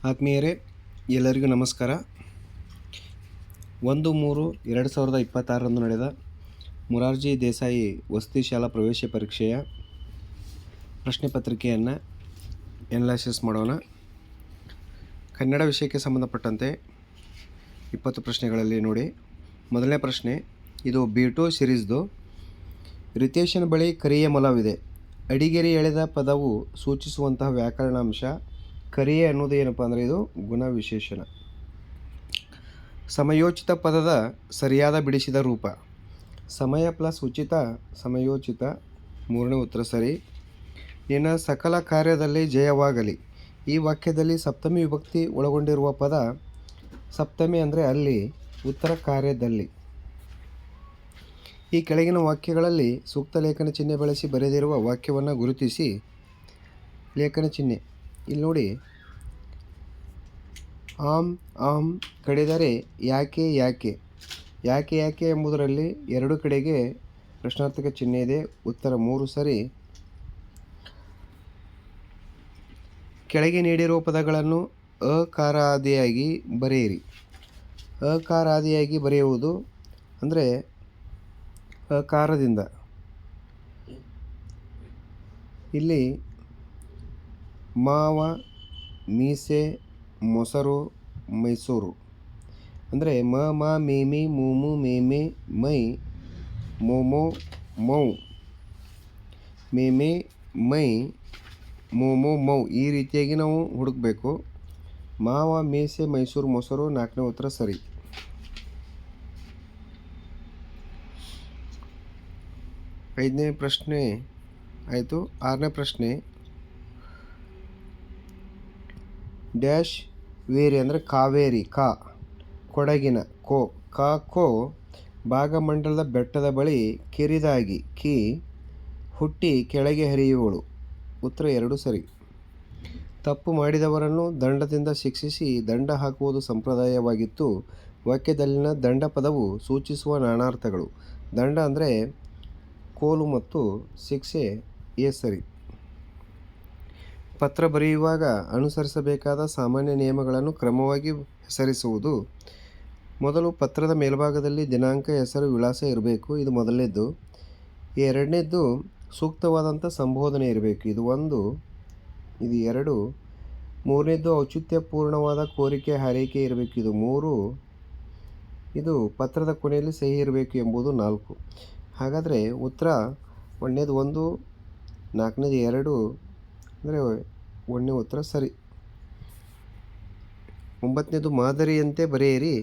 ಆತ್ಮೀಯರೇ, ಎಲ್ಲರಿಗೂ ನಮಸ್ಕಾರ. 1-3-2026 ನಡೆದ ಮೊರಾರ್ಜಿ ದೇಸಾಯಿ ವಸತಿ ಶಾಲಾ ಪ್ರವೇಶ ಪರೀಕ್ಷೆಯ ಪ್ರಶ್ನೆ ಪತ್ರಿಕೆಯನ್ನು ಅನಾಲಿಸಿಸ್ ಮಾಡೋಣ. ಕನ್ನಡ ವಿಷಯಕ್ಕೆ ಸಂಬಂಧಪಟ್ಟಂತೆ 20 ಪ್ರಶ್ನೆಗಳಲ್ಲಿ ನೋಡಿ. ಮೊದಲನೇ ಪ್ರಶ್ನೆ, ಇದು B2 ಸಿರೀಸ್ದು. ರಿತೇಶನ ಬಳಿ ಕರಿಯ ಮೊಲವಿದೆ. ಅಡಿಗೆರೆ ಎಳೆದ ಪದವು ಸೂಚಿಸುವಂತಹ ವ್ಯಾಕರಣಾಂಶ. ಕರಿಯೆ ಅನ್ನೋದು ಏನಪ್ಪ ಅಂದರೆ ಇದು ಗುಣವಿಶೇಷಣ. ಸಮಯೋಚಿತ ಪದದ ಸರಿಯಾದ ಬಿಡಿಸಿದ ರೂಪ. ಸಮಯ ಪ್ಲಸ್ ಉಚಿತ ಸಮಯೋಚಿತ. ಮೂರನೇ ಉತ್ತರ ಸರಿ. ನಿನ್ನ ಸಕಲ ಕಾರ್ಯದಲ್ಲಿ ಜಯವಾಗಲಿ. ಈ ವಾಕ್ಯದಲ್ಲಿ ಸಪ್ತಮಿ ವಿಭಕ್ತಿ ಒಳಗೊಂಡಿರುವ ಪದ. ಸಪ್ತಮಿ ಅಂದರೆ ಅಲ್ಲಿ, ಉತ್ತರ ಕಾರ್ಯದಲ್ಲಿ. ಈ ಕೆಳಗಿನ ವಾಕ್ಯಗಳಲ್ಲಿ ಸೂಕ್ತ ಲೇಖನ ಚಿಹ್ನೆ ಬಳಸಿ ಬರೆದಿರುವ ವಾಕ್ಯವನ್ನು ಗುರುತಿಸಿ. ಲೇಖನ ಚಿಹ್ನೆ ಇಲ್ಲಿ ನೋಡಿ. ಆಮ್ ಕಡಿದರೆ ಯಾಕೆ ಯಾಕೆ ಯಾಕೆ ಯಾಕೆ ಎಂಬುದರಲ್ಲಿ ಎರಡು ಕಡೆಗೆ ಪ್ರಶ್ನಾರ್ಥಕ ಚಿಹ್ನೆ ಇದೆ. ಉತ್ತರ 3 ಸರಿ. ಕೆಳಗೆ ನೀಡಿರುವ ಪದಗಳನ್ನು ಅಕಾರಾದಿಯಾಗಿ ಬರೆಯಿರಿ. ಅಕಾರಾದಿಯಾಗಿ ಬರೆಯುವುದು ಅಂದರೆ ಅಕಾರದಿಂದ. ಇಲ್ಲಿ ಮಾವ, ಮೀಸೆ, ಮೊಸರು, ಮೈಸೂರು ಅಂದರೆ ಮ ಮೇಮಿ ಮೂಮು ಮೇಮೆ ಮೈ ಮೋಮೋ ಮೌ ಮೇಮೆ ಮೈ ಮೋಮೋ ಮೌ. ಈ ರೀತಿಯಾಗಿ ನಾವು ಹುಡುಕಬೇಕು. ಮಾವ, ಮೀಸೆ, ಮೈಸೂರು, ಮೊಸರು. 4ನೇ ಉತ್ತರ ಸರಿ. ಐದನೇ ಪ್ರಶ್ನೆ ಆಯಿತು. 6ನೇ ಪ್ರಶ್ನೆ, ಡ್ಯಾಶ್ ವೇರಿ ಅಂದರೆ ಕಾವೇರಿ. ಕಾ ಕೊಡಗಿನ. ಕೋ ಭಾಗಮಂಡಲದ ಬೆಟ್ಟದ ಬಳಿ ಕಿರಿದಾಗಿ. ಕಿ ಹುಟ್ಟಿ ಕೆಳಗೆ ಹರಿಯುವಳು. ಉತ್ತರ 2 ಸರಿ. ತಪ್ಪು ಮಾಡಿದವರನ್ನು ದಂಡದಿಂದ ಶಿಕ್ಷಿಸಿ ದಂಡ ಹಾಕುವುದು ಸಂಪ್ರದಾಯವಾಗಿತ್ತು. ವಾಕ್ಯದಲ್ಲಿನ ದಂಡ ಪದವು ಸೂಚಿಸುವ ನಾನಾರ್ಥಗಳು. ದಂಡ ಅಂದರೆ ಕೋಲು ಮತ್ತು ಶಿಕ್ಷೆ. ಎ ಸರಿ. ಪತ್ರ ಬರೆಯುವಾಗ ಅನುಸರಿಸಬೇಕಾದ ಸಾಮಾನ್ಯ ನಿಯಮಗಳನ್ನು ಕ್ರಮವಾಗಿ ಹೆಸರಿಸುವುದು. ಮೊದಲು ಪತ್ರದ ಮೇಲ್ಭಾಗದಲ್ಲಿ ದಿನಾಂಕ, ಹೆಸರು, ವಿಳಾಸ ಇರಬೇಕು. ಇದು ಮೊದಲನೇದ್ದು. ಎರಡನೇದ್ದು ಸೂಕ್ತವಾದಂಥ ಸಂಬೋಧನೆ ಇರಬೇಕು. ಇದು 1. ಇದು 2. ಮೂರನೇದ್ದು ಔಚಿತ್ಯಪೂರ್ಣವಾದ ಕೋರಿಕೆ ಹಾರೈಕೆ ಇರಬೇಕು. ಇದು 3. ಇದು ಪತ್ರದ ಕೊನೆಯಲ್ಲಿ ಸಹಿ ಇರಬೇಕು ಎಂಬುದು 4. ಹಾಗಾದರೆ ಉತ್ತರ 1ನೇದು 1, 4ನೇದು 2 ಅಂದರೆ 1ನೇ ಉತ್ತರ ಸರಿ. 9ನೇದು ಮಾದರಿಯಂತೆ ಬರೆಯಿರಿ.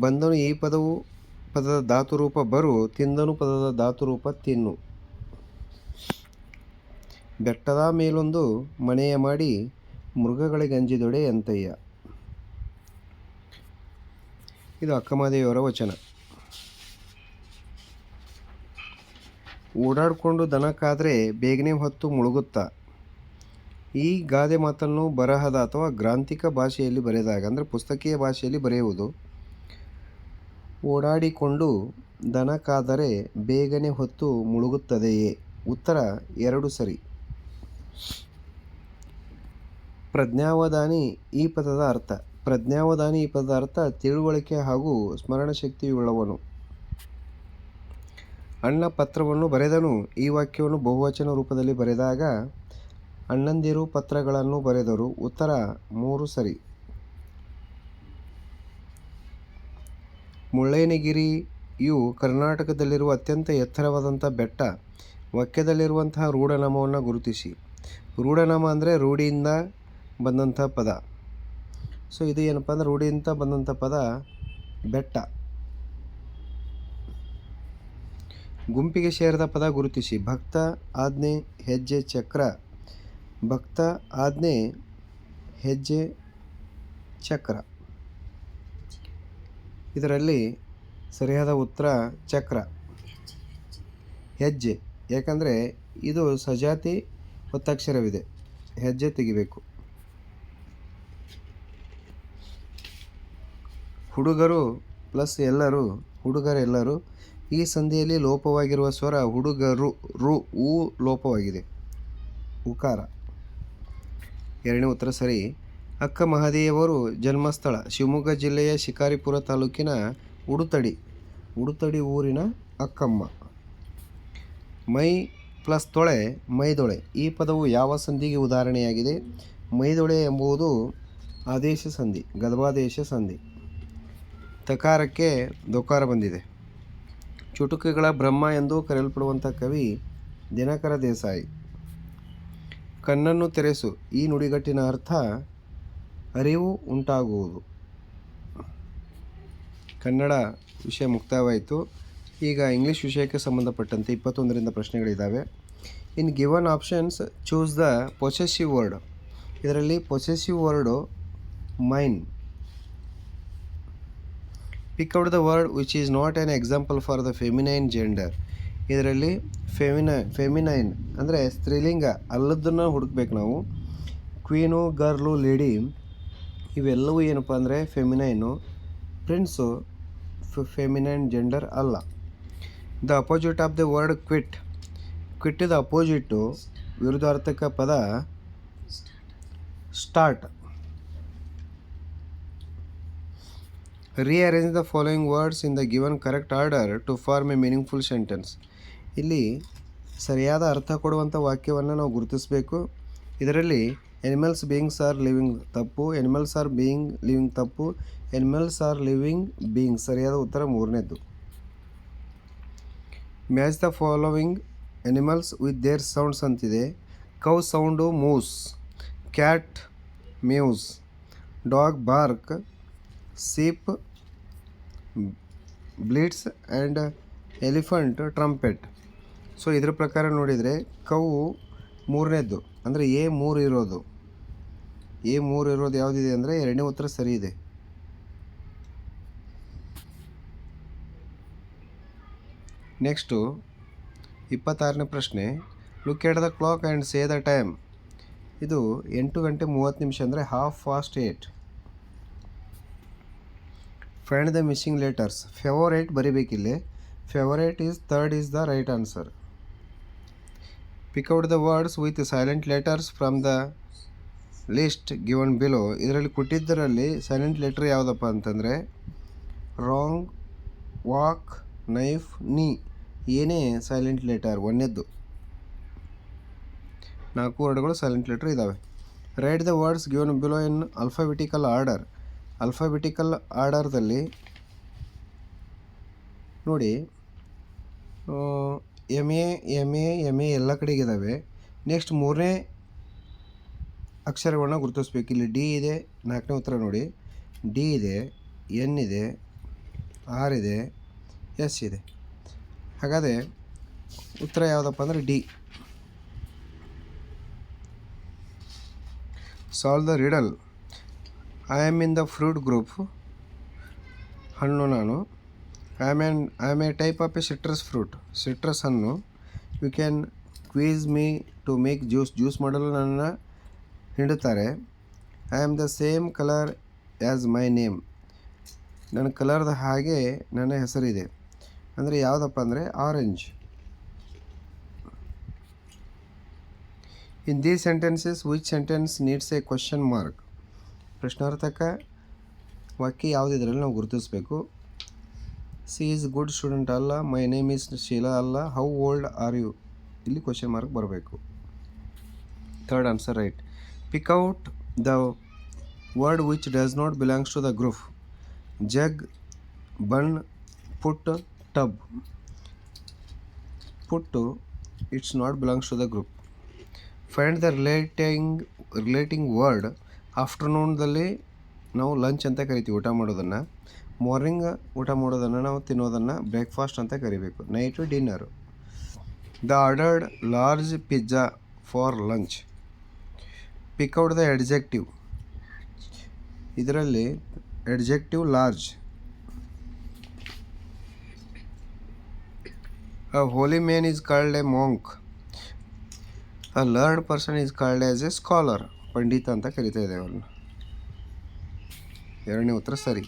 ಬಂದನು ಈ ಪದದ ಧಾತುರೂಪ ಬರು. ತಿಂದನು ಪದದ ಧಾತುರೂಪ ತಿನ್ನು. ಬೆಟ್ಟದ ಮೇಲೊಂದು ಮನೆಯ ಮಾಡಿ ಮೃಗಗಳಿಗಂಜಿದೊಡೆ ಎಂತಯ್ಯ. ಇದು ಅಕ್ಕಮಹಾದೇವಿಯವರ ವಚನ. ಓಡಾಡಿಕೊಂಡು ದನ ಕಾದರೆ ಬೇಗನೆ ಹೊತ್ತು ಮುಳುಗುತ್ತಾ. ಈ ಗಾದೆ ಮಾತನ್ನು ಬರಹದ ಅಥವಾ ಗ್ರಾಂಥಿಕ ಭಾಷೆಯಲ್ಲಿ ಬರೆದಾಗ ಅಂದರೆ ಪುಸ್ತಕೀಯ ಭಾಷೆಯಲ್ಲಿ ಬರೆಯುವುದು. ಓಡಾಡಿಕೊಂಡು ದನ ಕಾದರೆ ಬೇಗನೆ ಹೊತ್ತು ಮುಳುಗುತ್ತದೆಯೇ. ಉತ್ತರ 2 ಸರಿ. ಪ್ರಜ್ಞಾವಧಾನಿ ಈ ಪದದ ಅರ್ಥ. ಪ್ರಜ್ಞಾವಧಾನಿ ಈ ಪದದ ಅರ್ಥ ತಿಳುವಳಿಕೆ ಹಾಗೂ ಸ್ಮರಣಶಕ್ತಿಯುಳ್ಳವನು. ಅಣ್ಣ ಪತ್ರವನ್ನು ಬರೆದನು. ಈ ವಾಕ್ಯವನ್ನು ಬಹುವಚನ ರೂಪದಲ್ಲಿ ಬರೆದಾಗ ಅಣ್ಣಂದಿರು ಪತ್ರಗಳನ್ನು ಬರೆದರು. ಉತ್ತರ 3 ಸರಿ. ಮುಳ್ಳಯ್ಯನಗಿರಿಯು ಕರ್ನಾಟಕದಲ್ಲಿರುವ ಅತ್ಯಂತ ಎತ್ತರವಾದಂಥ ಬೆಟ್ಟ. ವಾಕ್ಯದಲ್ಲಿರುವಂತಹ ರೂಢನಾಮವನ್ನು ಗುರುತಿಸಿ. ರೂಢನಾಮ ಅಂದರೆ ರೂಢಿಯಿಂದ ಬಂದಂಥ ಪದ. ಸೊ ಇದು ಏನಪ್ಪ ಅಂದರೆ ರೂಢಿಯಿಂದ ಬಂದಂಥ ಪದ ಬೆಟ್ಟ. ಗುಂಪಿಗೆ ಸೇರಿದ ಪದ ಗುರುತಿಸಿ. ಭಕ್ತ, ಆಜ್ಞೆ, ಹೆಜ್ಜೆ, ಚಕ್ರ. ಭಕ್ತ, ಆಜ್ಞೆ, ಹೆಜ್ಜೆ, ಚಕ್ರ. ಇದರಲ್ಲಿ ಸರಿಯಾದ ಉತ್ತರ ಚಕ್ರ. ಹೆಜ್ಜೆ, ಯಾಕಂದರೆ ಇದು ಸಜಾತಿ ಒತ್ತಕ್ಷರವಿದೆ. ಹೆಜ್ಜೆ ತೆಗಿಬೇಕು. ಹುಡುಗರು ಪ್ಲಸ್ ಎಲ್ಲರೂ. ಹುಡುಗರೆಲ್ಲರೂ. ಈ ಸಂಧಿಯಲ್ಲಿ ಲೋಪವಾಗಿರುವ ಸ್ವರ ಹುಡುಗರು. ಊ ಲೋಪವಾಗಿದೆ. ಉಕಾರ. 2ನೇ ಉತ್ತರ ಸರಿ. ಅಕ್ಕ ಮಹದೇವರು ಜನ್ಮಸ್ಥಳ ಶಿವಮೊಗ್ಗ ಜಿಲ್ಲೆಯ ಶಿಕಾರಿಪುರ ತಾಲೂಕಿನ ಉಡುತಡಿ ಊರಿನ ಅಕ್ಕಮ್ಮ. ಮೈ ಪ್ಲಸ್ ತೊಳೆ ಮೈದೊಳೆ ಈ ಪದವು ಯಾವ ಸಂಧಿಗೆ ಉದಾಹರಣೆಯಾಗಿದೆ? ಮೈದೊಳೆ ಎಂಬುದು ಆದೇಶ ಸಂಧಿ, ಗದ್ವಾದೇಶ ಸಂಧಿ. ತಕಾರಕ್ಕೆ ದೊಕಾರ ಬಂದಿದೆ. ಚುಟುಕುಗಳ ಬ್ರಹ್ಮ ಎಂದು ಕರೆಯಲ್ಪಡುವಂಥ ಕವಿ ದಿನಕರ ದೇಸಾಯಿ. ಕಣ್ಣನ್ನು ತೆರೆಸು ಈ ನುಡಿಗಟ್ಟಿನ ಅರ್ಥ ಅರಿವು ಉಂಟಾಗುವುದು. ಕನ್ನಡ ವಿಷಯ ಮುಕ್ತಾಯವಾಯಿತು. ಈಗ ಇಂಗ್ಲೀಷ್ ವಿಷಯಕ್ಕೆ ಸಂಬಂಧಪಟ್ಟಂತೆ 21ರಿಂದ ಪ್ರಶ್ನೆಗಳಿದ್ದಾವೆ. In given options choose the possessive word. ಇದರಲ್ಲಿ possessive word mine. Pick out the word which is not an example for the feminine gender. ಇದರಲ್ಲಿ ಫೆಮಿನೈನ್ ಅಂದರೆ ಸ್ತ್ರೀಲಿಂಗ ಅಲ್ಲದನ್ನು ಹುಡುಕ್ಬೇಕು ನಾವು. ಕ್ವೀನು, ಗರ್ಲು, ಲೇಡಿ ಇವೆಲ್ಲವೂ ಏನಪ್ಪ ಅಂದರೆ ಫೆಮಿನೈನು. ಪ್ರಿನ್ಸು ಫೆಮಿನೈನ್ ಜೆಂಡರ್ ಅಲ್ಲ. The opposite of the word quit. ಕ್ವಿಟ್ಟಿದ ಅಪೋಸಿಟ್ಟು ವಿರುದ್ಧಾರ್ಥಕ ಪದ start. Rearrange the following words in the given correct order to form a meaningful sentence. ಇಲ್ಲಿ ಸರಿಯಾದ ಅರ್ಥ ಕೊಡುವಂಥ ವಾಕ್ಯವನ್ನು ನಾವು ಗುರುತಿಸಬೇಕು. ಇದರಲ್ಲಿ ಎನಿಮಲ್ಸ್ ಬೀಯಿಂಗ್ಸ್ ಆರ್ ಲಿವಿಂಗ್ ತಪ್ಪು, ಎನಿಮಲ್ಸ್ ಆರ್ ಬೀಯಿಂಗ್ ಲಿವಿಂಗ್ ತಪ್ಪು, ಎನಿಮಲ್ಸ್ ಆರ್ ಲಿವಿಂಗ್ ಬೀಯಿಂಗ್ ಸರಿಯಾದ ಉತ್ತರ ಮೂರನೇದ್ದು. Match the following animals with their sounds ಅಂತಿದೆ. Cow sound moos, cat mews, dog bark, sheep bleats and elephant trumpet. So ಇದ್ರ ಪ್ರಕಾರ ನೋಡಿದರೆ ಕವು ಮೂರನೇದ್ದು ಅಂದರೆ A3 ಇರೋದು. A3 ಇರೋದು ಯಾವುದಿದೆ ಅಂದರೆ ಎರಡನೇ ಉತ್ತರ ಸರಿ ಇದೆ. ನೆಕ್ಸ್ಟು 26ನೇ ಪ್ರಶ್ನೆ. Look at the clock and say the time. ಇದು 8:30 ಅಂದರೆ 8:30. Find the missing letters. Favourite ಬರಿಬೇಕಿಲ್ಲಿ. Favourite is third is the right answer. Pick out the words with silent letters from the list given below. ಇದರಲ್ಲಿ ಕೊಟ್ಟಿದ್ದರಲ್ಲಿ silent letter ಯಾವುದಪ್ಪ ಅಂತಂದರೆ wrong, walk, knife, knee ಏನೇ silent letter ಒಂದನೇದ್ದು. 4 ವರ್ಡ್ಗಳು silent letter ಇದ್ದಾವೆ. Write the words given below in alphabetical order. Alphabetical ಆರ್ಡರ್ದಲ್ಲಿ ನೋಡಿ ಎಮ್ ಎ ಎಲ್ಲ ಕಡೆಗಿದ್ದಾವೆ. ನೆಕ್ಸ್ಟ್ 3ನೇ ಅಕ್ಷರಗಳನ್ನ ಗುರುತಿಸ್ಬೇಕು. ಇಲ್ಲಿ ಡಿ ಇದೆ, 4ನೇ ಉತ್ತರ ನೋಡಿ. ಡಿ ಇದೆ, ಎನ್ ಇದೆ, ಆರ್ ಇದೆ, ಎಸ್ ಇದೆ. ಹಾಗಾದರೆ ಉತ್ತರ ಯಾವುದಪ್ಪ ಅಂದರೆ D. Solve the riddle. I am in the fruit group. ಹಣ್ಣು ನಾನು. I am a type of a citrus fruit. Citrus ಹಣ್ಣು. You can squeeze me to make juice ಮಾಡಲು ನನ್ನನ್ನು ಹಿಂಡುತ್ತಾರೆ. I am the same colour as my name. ನನ್ನ ಕಲರ್ದ ಹಾಗೆ ನನ್ನ ಹೆಸರಿದೆ. ಅಂದರೆ ಯಾವುದಪ್ಪ ಅಂದರೆ orange. In these sentences which sentence needs a question mark. ಪ್ರಶ್ನಾರ್ಥಕ ವಾಕ್ಯ ಯಾವುದಿದ್ರಲ್ಲಿ ನಾವು ಗುರುತಿಸಬೇಕು. ಸಿ ಈಸ್ ಗುಡ್ ಸ್ಟೂಡೆಂಟ್ ಅಲ್ಲ, ಮೈ ನೇಮ್ ಈಸ್ ಶೀಲಾ ಅಲ್ಲ, ಹೌ ಓಲ್ಡ್ ಆರ್ ಯು ಇಲ್ಲಿ ಕ್ವಶನ್ ಮಾರ್ಕ್ ಬರಬೇಕು. Third answer right. Pick out the word which does not belongs to the group. Jug, bun, put, tub. Put it's not belongs to the group. Find the relating word. ಆಫ್ಟರ್ನೂನ್ದಲ್ಲಿ ನಾವು lunch ಅಂತ ಕರಿತೀವಿ ಊಟ ಮಾಡೋದನ್ನು. Morning ಊಟ ಮಾಡೋದನ್ನು ನಾವು ತಿನ್ನೋದನ್ನು breakfast ಅಂತ ಕರಿಬೇಕು. Night dinner. The ordered large pizza for lunch. Pick out the adjective. ಇದರಲ್ಲಿ adjective large. A holy man is called a monk. A learned person is called as a scholar. ಪಂಡಿತ ಅಂತ ಕರಿತಾ ಇದ್ದೇವೆ ಅವನ್ನ. ಎರಡನೇ ಉತ್ತರ ಸರಿ.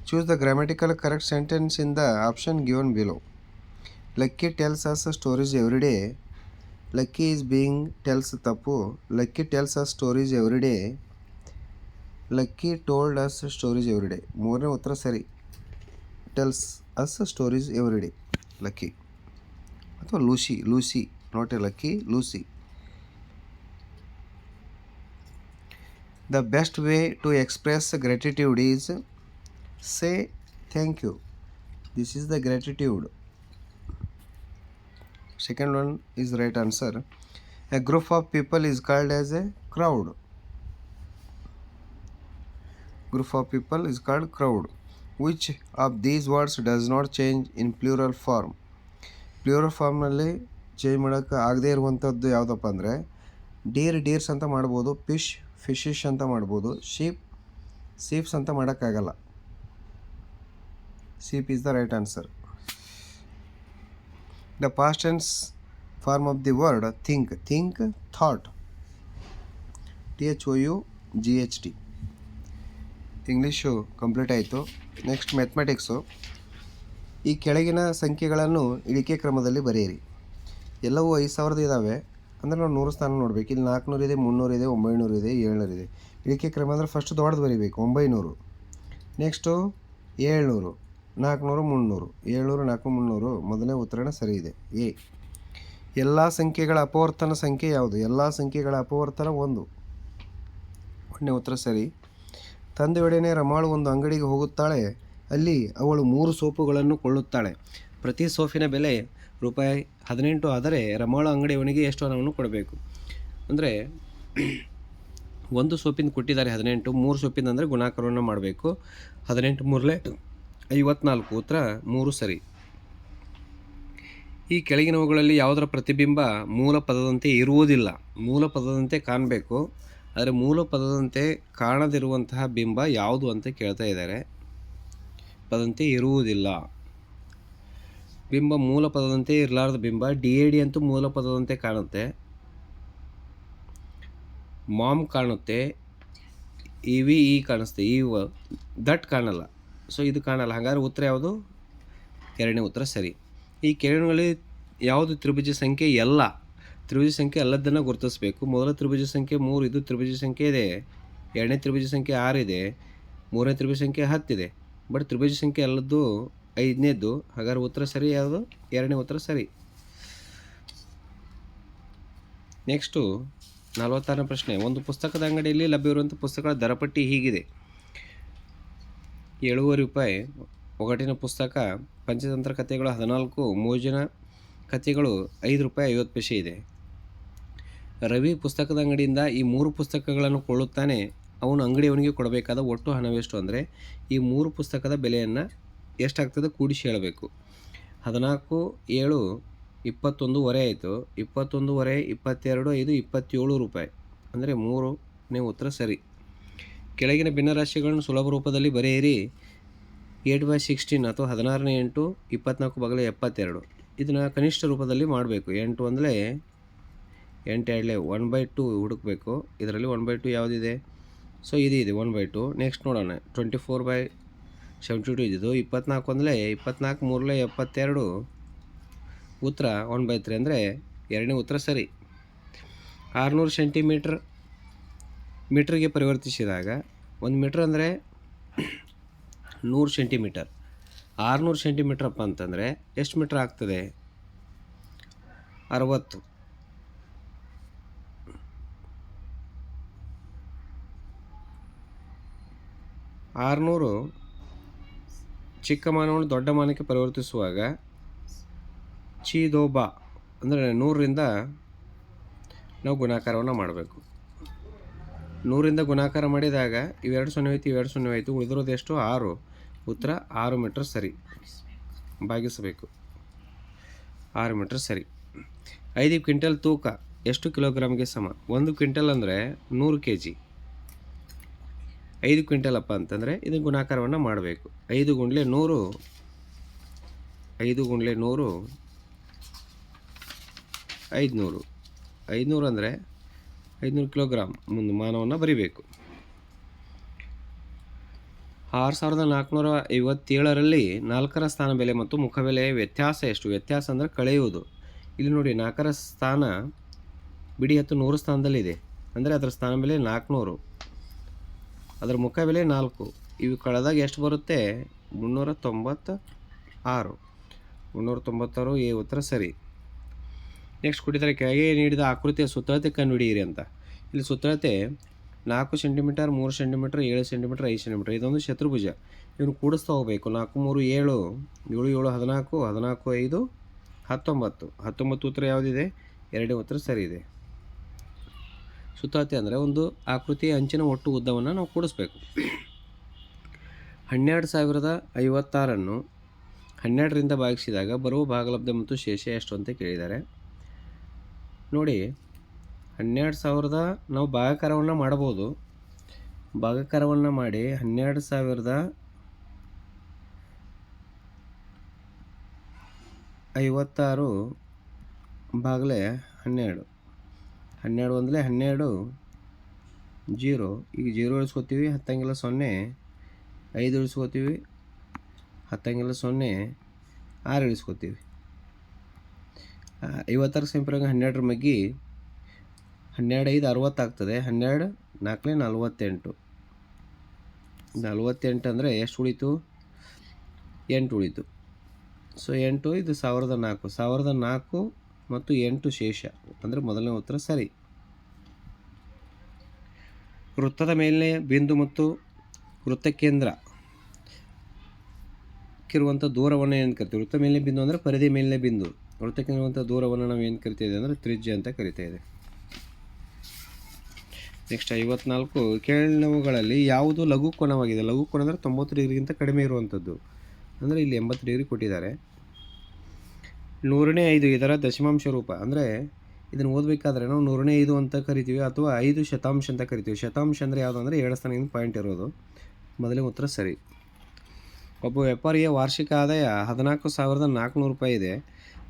Choose the grammatical correct sentence in the option given below. Lucky tells us stories every day. Lucky is being tells ತಪ್ಪು. Lucky tells us stories every day. Lucky told us stories every day. ಮೂರನೇ ಉತ್ತರ ಸರಿ. Tells us stories every day. Lucky ಅಥವಾ Lucy not a lucky, Lucy. The best way to express gratitude is say thank you. This is the gratitude. Second one is right answer. A group of people is called as a crowd. Group of people is called crowd. Which of these words does not change in plural form? Plural ಫಾರ್ಮ್ನಲ್ಲಿ change ಮಾಡೋಕ್ಕೆ ಆಗದೇ ಇರುವಂಥದ್ದು ಯಾವುದಪ್ಪ ಅಂದರೆ ಡೀರ್ಸ್ ಅಂತ ಮಾಡ್ಬೋದು, ಫಿಶಿಶ್ ಅಂತ ಮಾಡ್ಬೋದು, ಶೀಪ್ಸ್ ಅಂತ ಮಾಡೋಕ್ಕಾಗಲ್ಲ. Sheep is the right answer. The past tense form of the word think, thought. THOUGHT. English complete ಆಯಿತು. Next mathematics. ಈ ಕೆಳಗಿನ ಸಂಖ್ಯೆಗಳನ್ನು ಇಳಿಕೆ ಕ್ರಮದಲ್ಲಿ ಬರೆಯಿರಿ. ಎಲ್ಲವೂ 5000 ಇದ್ದಾವೆ ಅಂದರೆ ನಾವು 100 ಸ್ಥಾನ ನೋಡಬೇಕು. ಇಲ್ಲಿ 400 ಇದೆ, 300 ಇದೆ, 900 ಇದೆ, 700 ಇದೆ. ಇಳಿಕೆ ಕ್ರಮ ಅಂದರೆ ಫಸ್ಟ್ ದೊಡ್ಡದು ಬರೀಬೇಕು 900, ನೆಕ್ಸ್ಟು 700, 400, 300, 700, 400, 300. ಮೊದಲನೇ ಉತ್ತರನ ಸರಿ ಇದೆ. ಎ. ಎಲ್ಲ ಸಂಖ್ಯೆಗಳ ಅಪವರ್ತನ ಸಂಖ್ಯೆ ಯಾವುದು? ಎಲ್ಲ ಸಂಖ್ಯೆಗಳ ಅಪವರ್ತನ 1. ಒಂದನೇ ಉತ್ತರ ಸರಿ. ತಂದೆಯೊಡನೆ ರಮಾಳು ಒಂದು ಅಂಗಡಿಗೆ ಹೋಗುತ್ತಾಳೆ. ಅಲ್ಲಿ ಅವಳು 3 ಸೋಪುಗಳನ್ನು ಕೊಳ್ಳುತ್ತಾಳೆ. ಪ್ರತಿ ಸೋಪಿನ ಬೆಲೆ ₹18 ಆದರೆ ರಮಾಳು ಅಂಗಡಿಯವನಿಗೆ ಎಷ್ಟು ಹಣವನ್ನು ಕೊಡಬೇಕು? ಅಂದರೆ ಒಂದು ಸೋಪಿಂದ ಕೊಟ್ಟಿದ್ದಾರೆ 18, 3 ಸೋಪಿಂದ ಅಂದರೆ ಗುಣಾಕಾರವನ್ನು ಮಾಡಬೇಕು. 18 ಮೂರಲೆ 54. ಉತ್ತರ 3 ಸರಿ. ಈ ಕೆಳಗಿನವುಗಳಲ್ಲಿ ಯಾವುದರ ಪ್ರತಿಬಿಂಬ ಮೂಲ ಪದದಂತೆ ಇರುವುದಿಲ್ಲ? ಮೂಲ ಪದದಂತೆ ಕಾಣಬೇಕು, ಆದರೆ ಮೂಲ ಪದದಂತೆ ಕಾಣದಿರುವಂತಹ ಬಿಂಬ ಯಾವುದು ಅಂತ ಕೇಳ್ತಾ ಇದ್ದಾರೆ. ಪದದಂತೆ ಇರುವುದಿಲ್ಲ. ಬಿಂಬ ಮೂಲ ಪದದಂತೆ ಇರಲಾರದ ಬಿಂಬ DAD ಅಂತೂ ಮೂಲ ಪದದಂತೆ ಕಾಣುತ್ತೆ. ಮಾಮ್ ಕಾಣುತ್ತೆ, EVE ಕಾಣಿಸುತ್ತೆ, ದಟ್ ಕಾಣಲ್ಲ. ಸೊ ಇದು ಕಾಣಲ್ಲ. ಹಾಗಾದ್ರೆ ಉತ್ತರ ಯಾವುದು? ಎರಡನೇ ಉತ್ತರ ಸರಿ. ಈ ಕೆಳಗಿನಲ್ಲಿ ಯಾವುದು ತ್ರಿಭುಜ ಸಂಖ್ಯೆ ಎಲ್ಲ? ತ್ರಿಭುಜ ಸಂಖ್ಯೆ ಎಲ್ಲದನ್ನು ಗುರುತಿಸಬೇಕು. ಮೊದಲ ತ್ರಿಭುಜ ಸಂಖ್ಯೆ 3, ಇದು ತ್ರಿಭುಜ ಸಂಖ್ಯೆ ಇದೆ. ಎರಡನೇ ತ್ರಿಭುಜ ಸಂಖ್ಯೆ 6 ಇದೆ. ಮೂರನೇ ತ್ರಿಭುಜ ಸಂಖ್ಯೆ 10 ಇದೆ. ಬಟ್ ತ್ರಿಭುಜ ಸಂಖ್ಯೆ ಎಲ್ಲದ್ದು 5ನೇದ್ದು. ಹಾಗಾದ್ರೆ ಉತ್ತರ ಸರಿ ಯಾವುದು? ಎರಡನೇ ಉತ್ತರ ಸರಿ. ನೆಕ್ಸ್ಟು 46ನೇ ಪ್ರಶ್ನೆ. ಒಂದು ಪುಸ್ತಕದ ಅಂಗಡಿಯಲ್ಲಿ ಲಭ್ಯವಿರುವಂಥ ಪುಸ್ತಕಗಳ ದರಪಟ್ಟಿ ಹೀಗಿದೆ. ₹7 ಒಗಟಿನ ಪುಸ್ತಕ, ಪಂಚತಂತ್ರ ಕಥೆಗಳು 14, ಮೋಜಿನ ಕಥೆಗಳು ₹5.50 ಇದೆ. ರವಿ ಪುಸ್ತಕದ ಅಂಗಡಿಯಿಂದ ಈ 3 ಪುಸ್ತಕಗಳನ್ನು ಕೊಳ್ಳುತ್ತಾನೆ. ಅವನು ಅಂಗಡಿಯವನಿಗೆ ಕೊಡಬೇಕಾದ ಒಟ್ಟು ಹಣವೆಷ್ಟು? ಅಂದರೆ ಈ 3 ಪುಸ್ತಕದ ಬೆಲೆಯನ್ನು ಎಷ್ಟಾಗ್ತದೆ ಕೂಡಿಸಿ ಹೇಳಬೇಕು. 14, 7, 21.5 ಆಯಿತು. 21.5, 22, 5, ₹27 ಅಂದರೆ 3ನೇ ಉತ್ತರ ಸರಿ. ಕೆಳಗಿನ ಭಿನ್ನರಾಶಿಗಳನ್ನು ಸುಲಭ ರೂಪದಲ್ಲಿ ಬರೆಯಿರಿ. 8/16 ಅಥವಾ 16ನೇ 8, 24/72. ಇದನ್ನು ಕನಿಷ್ಠ ರೂಪದಲ್ಲಿ ಮಾಡಬೇಕು. 8 ಅಂದರೆ 8 ಎರಡಲೇ 1/2 ಹುಡುಕಬೇಕು. ಇದರಲ್ಲಿ 1/2 ಯಾವುದಿದೆ? ಸೊ ಇದು ಇದೆ 1/2. ನೆಕ್ಸ್ಟ್ ನೋಡೋಣ. 24/72 ಇದ್ದು. 24 ಅಂದರೆ 24 3 72. ಉತ್ತರ 1/3 ಅಂದರೆ ಎರಡನೇ ಉತ್ತರ ಸರಿ. 600 ಸೆಂಟಿಮೀಟ್ರ್ ಮೀಟ್ರಿಗೆ ಪರಿವರ್ತಿಸಿದಾಗ 1 ಮೀಟ್ರ್ ಅಂದರೆ 100 ಸೆಂಟಿಮೀಟರ್. 600 ಸೆಂಟಿಮೀಟ್ರಪ್ಪ ಅಂತಂದರೆ ಎಷ್ಟು ಮೀಟ್ರ್ ಆಗ್ತದೆ? 60. ಆರುನೂರು ಚಿಕ್ಕ ಮಾನವನ್ನು ದೊಡ್ಡ ಮಾನಕ್ಕೆ ಪರಿವರ್ತಿಸುವಾಗ ಚೀದೋಬಾ ಅಂದರೆ 100ರಿಂದ ನಾವು ಗುಣಾಕಾರವನ್ನು ಮಾಡಬೇಕು. 100ರಿಂದ ಗುಣಾಕಾರ ಮಾಡಿದಾಗ ಇವೆರಡು 0 ಹೋಯ್ತು, ಇವೆರಡು 0 ಹೋಯ್ತು. ಉಳಿದಿರೋದು ಎಷ್ಟು? 6. ಉತ್ತರ 6 ಮೀಟ್ರ್ ಸರಿ. ಭಾಗಿಸಬೇಕು. 6 ಮೀಟ್ರ್ ಸರಿ. 5 ಕ್ವಿಂಟಲ್ ತೂಕ ಎಷ್ಟು ಕಿಲೋಗ್ರಾಮ್ಗೆ ಸಮ? 1 ಕ್ವಿಂಟಲ್ ಅಂದರೆ 100 kg. 5 ಕ್ವಿಂಟಲ್ ಅಪ್ಪ ಅಂತಂದರೆ ಇದನ್ನು ಗುಣಾಕಾರವನ್ನು ಮಾಡಬೇಕು. 5 × 100 500. 500 ಅಂದರೆ 500 ಕಿಲೋಗ್ರಾಮ್ ಮುಂದೆ ಮಾನವನ್ನು ಬರಿಬೇಕು. 6457ರಲ್ಲಿ 4ರ ಸ್ಥಾನ ಬೆಲೆ ಮತ್ತು ಮುಖಬೆಲೆಯ ವ್ಯತ್ಯಾಸ ಎಷ್ಟು? ವ್ಯತ್ಯಾಸ ಅಂದರೆ ಕಳೆಯುವುದು. ಇಲ್ಲಿ ನೋಡಿ 4ರ ಸ್ಥಾನ ಬಿಡಿ 100 ಸ್ಥಾನದಲ್ಲಿದೆ ಅಂದರೆ ಅದರ ಸ್ಥಾನ ಬೆಲೆ 400. ಅದರ ಮುಖಬೆಲೆ 4. ಇವು ಕಳೆದಾಗ ಎಷ್ಟು ಬರುತ್ತೆ? 396. 396 ಎ ಉತ್ತರ ಸರಿ. ನೆಕ್ಸ್ಟ್ ಕೊಟ್ಟಿದ್ದಾರೆ, ಕೆಳಗೆ ನೀಡಿದ ಆಕೃತಿಯ ಸುತ್ತಳತೆ ಕಂಡುಹಿಡಿಯಿರಿ ಅಂತ. ಇಲ್ಲಿ ಸುತ್ತಳತೆ 4 ಸೆಂಟಿಮೀಟರ್, 3 ಸೆಂಟಿಮೀಟರ್, 7 ಸೆಂಟಿಮೀಟರ್, 5 ಸೆಂಟಿಮೀಟರ್. ಇದೊಂದು ಶತ್ರುಭುಜ. ಇವನು ಕೂಡಿಸ್ತಾ ಹೋಗಬೇಕು. 4 3 7, 7 7 14, 14 5 19. 19 ಉತ್ತರ ಯಾವುದಿದೆ? 2ನೇ ಉತ್ತರ ಸರಿ ಇದೆ. ಸುತ್ತಳತೆ ಅಂದರೆ ಒಂದು ಆಕೃತಿಯ ಅಂಚಿನ ಒಟ್ಟು ಉದ್ದವನ್ನು ನಾವು ಕೂಡಿಸ್ಬೇಕು. 12,056 12ರಿಂದ ಭಾಗಿಸಿದಾಗ ಬರುವ ಭಾಗಲಬ್ಧ ಮತ್ತು ಶೇಷ ಎಷ್ಟು ಅಂತ ಕೇಳಿದ್ದಾರೆ. ನೋಡಿ, 12,000 ನಾವು ಭಾಗಾಕಾರವನ್ನು ಮಾಡಬಹುದು. ಭಾಗಾಕಾರವನ್ನು ಮಾಡಿ 12,056 ಭಾಗಲೇ 12. 12 ಒಂದಲೇ 12, 0. ಈಗ 0 ಇಳಿಸ್ಕೋತೀವಿ, ಹತ್ತಂಗಿಲ್ಲ 0. 5 ಇಳಿಸ್ಕೋತೀವಿ, ಹತ್ತಂಗಿಲ್ಲ 0. 6 ಇಳಿಸ್ಕೋತೀವಿ. 56 ಸಿಂಪರಾಗ 12 ಮಗ್ಗಿ 12 5 60 ಆಗ್ತದೆ. 12 4 48. 48 ಅಂದರೆ ಎಷ್ಟು ಉಳಿತು? 8 ಉಳಿತು. ಸೊ 8, ಇದು 1004. 1004 ಮತ್ತು 8 ಶೇಷ ಅಂದರೆ ಮೊದಲನೇ ಉತ್ತರ ಸರಿ. ವೃತ್ತದ ಮೇಲಿನ ಬಿಂದು ಮತ್ತು ವೃತ್ತಕೇಂದ್ರ ಕ್ಕಿರುವಂಥ ದೂರವನ್ನು ಏನು ಕರಿತೀವಿ? ವೃತ್ತ ಮೇಲಿನ ಬಿಂದು ಅಂದರೆ ಪರಿಧಿ ಮೇಲಿನ ಬಿಂದು. ವೃತ್ತಕ್ಕಿರುವಂಥ ದೂರವನ್ನು ನಾವು ಏನು ಕರಿತಾಯಿದೆ ಅಂದರೆ ತ್ರಿಜ್ಯ ಅಂತ ಕರಿತಾ ಇದೆ. ನೆಕ್ಸ್ಟ್ 54, ಕೆಳಗಿನವುಗಳಲ್ಲಿ ಯಾವುದು ಲಘು ಕೋನವಾಗಿದೆ? ಲಘು ಕೋನ ಅಂದರೆ 90 ಡಿಗ್ರಿಗಿಂತ ಕಡಿಮೆ ಇರುವಂಥದ್ದು. ಅಂದರೆ ಇಲ್ಲಿ 80 ಡಿಗ್ರಿ ಕೊಟ್ಟಿದ್ದಾರೆ. 100ನೇ 5 ಇದರ ದಶಮಾಂಶ ರೂಪ. ಅಂದರೆ ಇದನ್ನು ಓದಬೇಕಾದ್ರೆ ನಾವು 100ನೇ 5 ಅಂತ ಕರಿತೀವಿ ಅಥವಾ 5 ಶತಾಂಶ ಅಂತ ಕರಿತೀವಿ. ಶತಾಂಶ ಅಂದರೆ ಯಾವುದು ಅಂದರೆ 2 ಸ್ಥಾನದಿಂದ ಪಾಯಿಂಟ್ ಇರೋದು. ಮೊದಲನೇ ಉತ್ತರ ಸರಿ. ಒಬ್ಬ ವ್ಯಾಪಾರಿಯ ವಾರ್ಷಿಕ ಆದಾಯ 14,400 ರೂಪಾಯಿ ಇದೆ.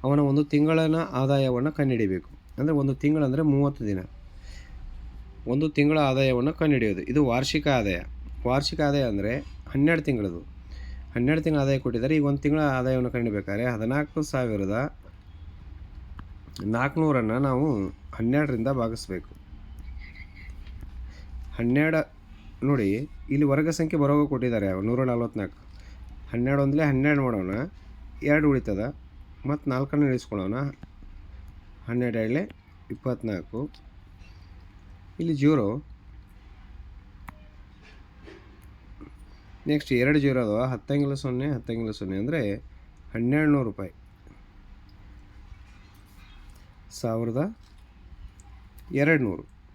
ಅವನ ಒಂದು ತಿಂಗಳಿನ ಆದಾಯವನ್ನು ಕಂಡುಹಿಡಿಯಬೇಕು. ಅಂದರೆ ಒಂದು ತಿಂಗಳಂದರೆ 30 ದಿನ. ಒಂದು ತಿಂಗಳ ಆದಾಯವನ್ನು ಕಂಡುಹಿಡಿಯೋದು, ಇದು ವಾರ್ಷಿಕ ಆದಾಯ. ವಾರ್ಷಿಕ ಆದಾಯ ಅಂದರೆ 12 ತಿಂಗಳದು. 12 ತಿಂಗಳ ಆದಾಯ ಕೊಟ್ಟಿದ್ದಾರೆ. ಈಗ ಒಂದು ತಿಂಗಳ ಆದಾಯವನ್ನು ಕಂಡುಹಿಡಿಬೇಕಾದ್ರೆ 14,400 ನಾವು 12ರಿಂದ ಭಾಗಿಸ್ಬೇಕು. 12 ನೋಡಿ, ಇಲ್ಲಿ ವರ್ಗ ಸಂಖ್ಯೆ ಬರೋಗ ಕೊಟ್ಟಿದ್ದಾರೆ 144. 12 ಒಂದಲೇ 12 ಮಾಡೋಣ, 2 ಉಳಿತದ, ಮತ್ತು 4 ಇಳಿಸ್ಕೊಳ್ಳೋಣ. 12 24. ಇಲ್ಲಿ 0. ನೆಕ್ಸ್ಟ್ 2 0 ಅದಾವ. 10 0 10 0 ಅಂದರೆ 1200 ರೂಪಾಯಿ. 1200